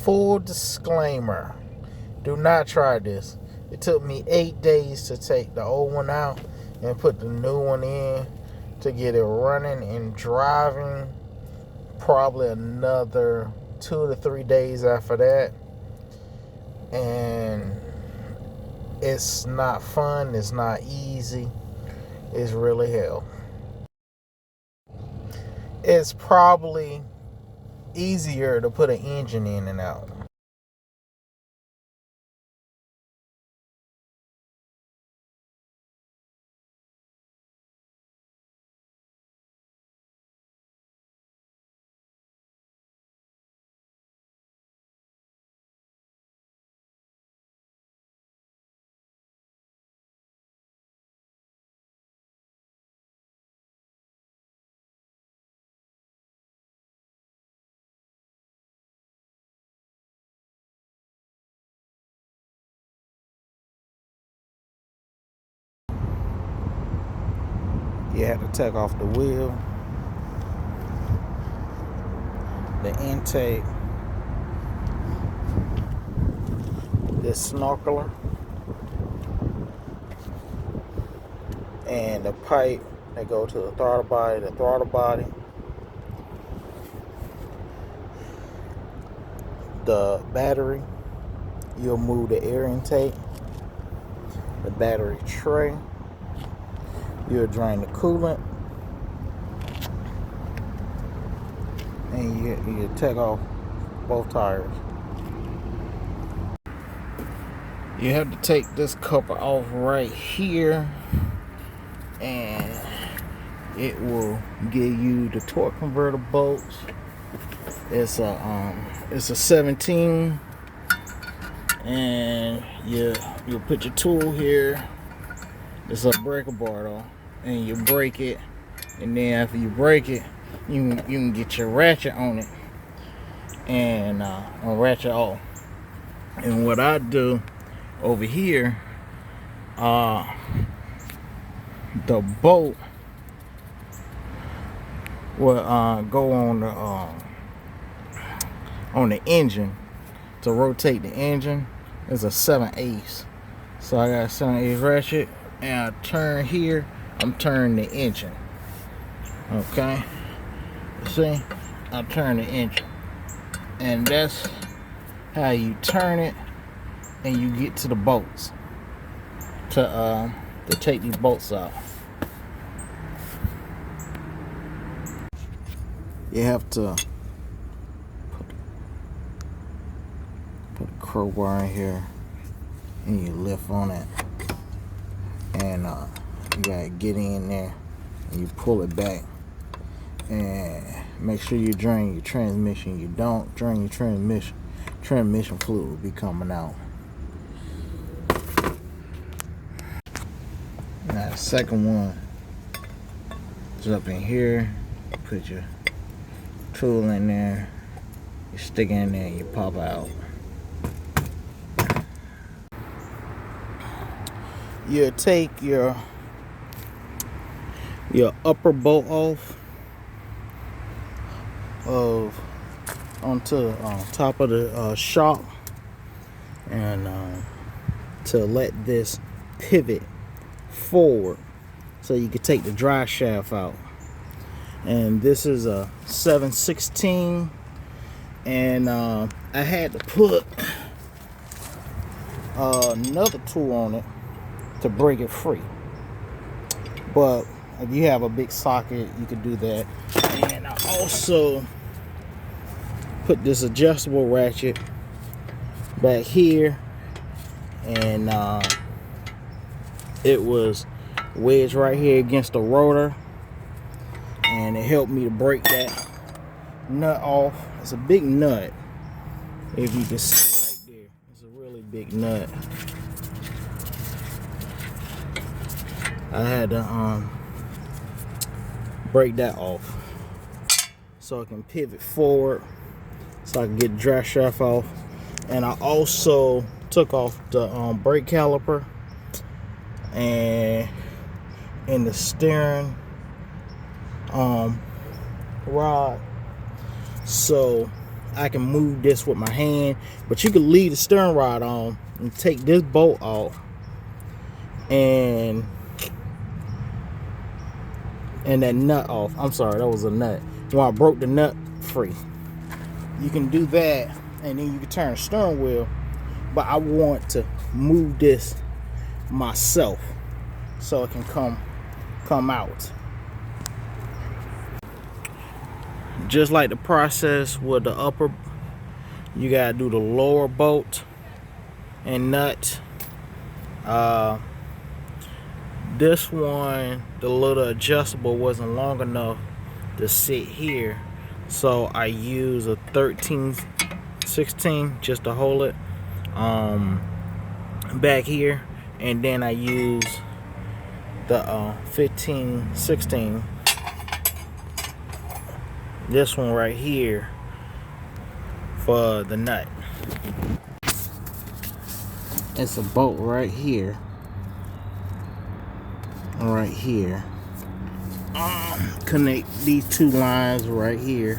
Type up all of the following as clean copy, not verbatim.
Full disclaimer, do not try this. It took me 8 days to take the old one out and put the new one in to get it running and driving. Probably another 2 to 3 days after that. And it's not fun, it's not easy, it's really hell. It's probably easier to put an engine in and out. You have to take off the wheel, the intake, this snorkeler, and the pipe that go to the throttle body, the battery. You'll move the air intake, the battery tray. You'll drain the coolant, and you take off both tires. You have to take this cover off right here, and it will give you the torque converter bolts. It's a 17, and you put your tool here. It's a breaker bar though, and you break it, and then after you break it, you can get your ratchet on it and ratchet off. And what I do over here, the bolt will go on the engine to rotate the engine. It's a 7/8, so I got a 7/8 ratchet, and I turn here. I'm turning the engine. Okay, see, I turn the engine, and that's how you turn it, and you get to the bolts to take these bolts out. You have to put a crowbar in here, and you lift on it, and you gotta get in there, and you pull it back, and make sure you drain your transmission. You don't drain your transmission fluid will be coming out. Now the second one is up in here. Put your tool in there, you stick it in there, and you pop out. You take your upper bolt off onto top of the shock, and to let this pivot forward so you can take the drive shaft out. And this is a 7/16, and I had to put another tool on it to break it free, but if you have a big socket, you can do that. And I also put this adjustable ratchet back here, and it was wedged right here against the rotor, and it helped me to break that nut off. It's a big nut, if you can see right there. It's a really big nut. I had to break that off so I can pivot forward, so I can get the drive shaft off. And I also took off the brake caliper and the steering rod, so I can move this with my hand, but you can leave the steering rod on and take this bolt off and that nut off. I'm sorry, that was a nut. When I broke the nut free, you can do that, and then you can turn the steering wheel. But I want to move this myself so it can come out. Just like the process with the upper, you gotta do the lower bolt and nut. This one, the little adjustable wasn't long enough to sit here, so I use a 13/16 just to hold it back here, and then I use the 15/16, this one right here, for the nut. It's a bolt right here, connect these two lines right here.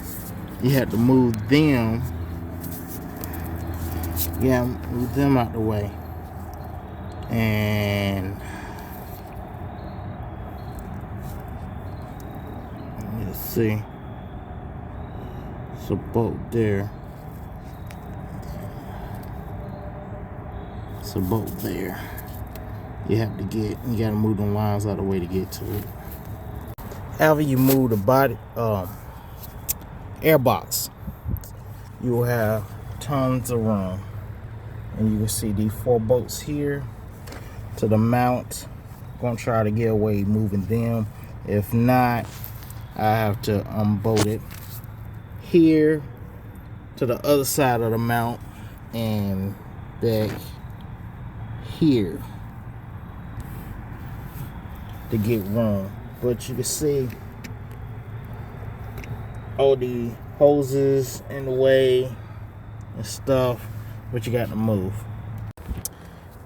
You have to move them, move them out the way, and let's see, it's a bolt there, it's a bolt there. You gotta move them lines out of the way to get to it. However you move the body air box, you will have tons of room. And you can see these 4 bolts here to the mount. I'm gonna try to get away moving them. If not, I have to unbolt it here to the other side of the mount and back here to get room. But you can see all the hoses in the way and stuff, but you got to move.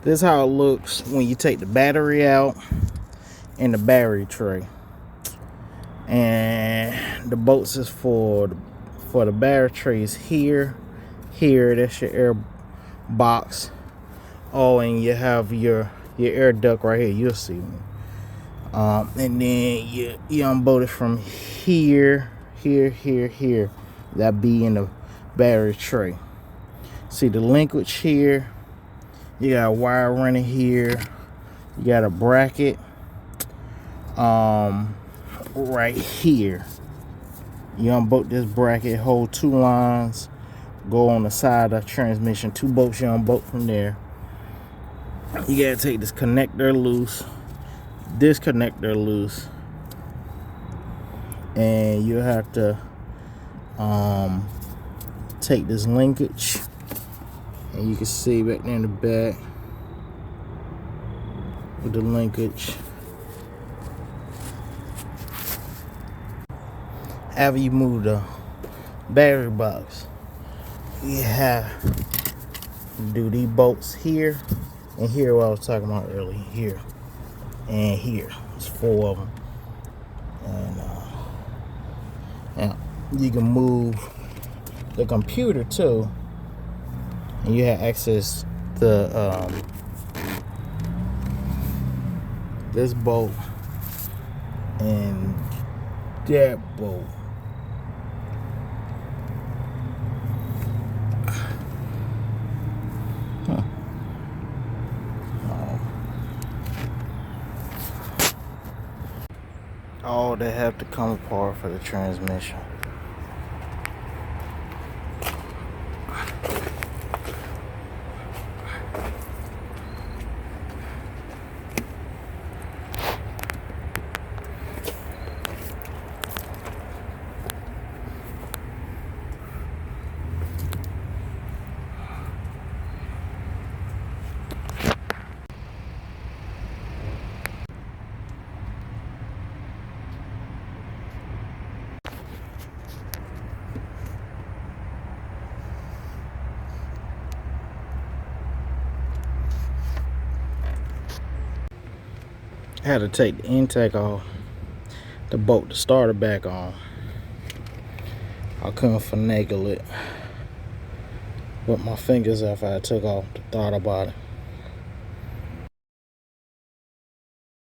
This is how it looks when you take the battery out and the battery tray. And the bolts is for the battery trays here. That's your air box. Oh, and you have your air duct right here. You'll see. And then you unbolt it from here. That be in the battery tray. See the linkage here. You got a wire running here. You got a bracket right here. You unbolt this bracket, hold 2 lines, go on the side of the transmission. 2 bolts you unbolt from there. You gotta take this connector loose, and you have to take this linkage, and you can see back there in the back with the linkage. After you move the battery box, you have to do these bolts here and here, what I was talking about earlier, here and here. There's 4 of them. And you can move the computer too, and you have access to this bolt and that bolt. All they have to come apart for the transmission. I had to take the intake off to bolt the starter back on. I couldn't finagle it. with my fingers after I took off the throttle body.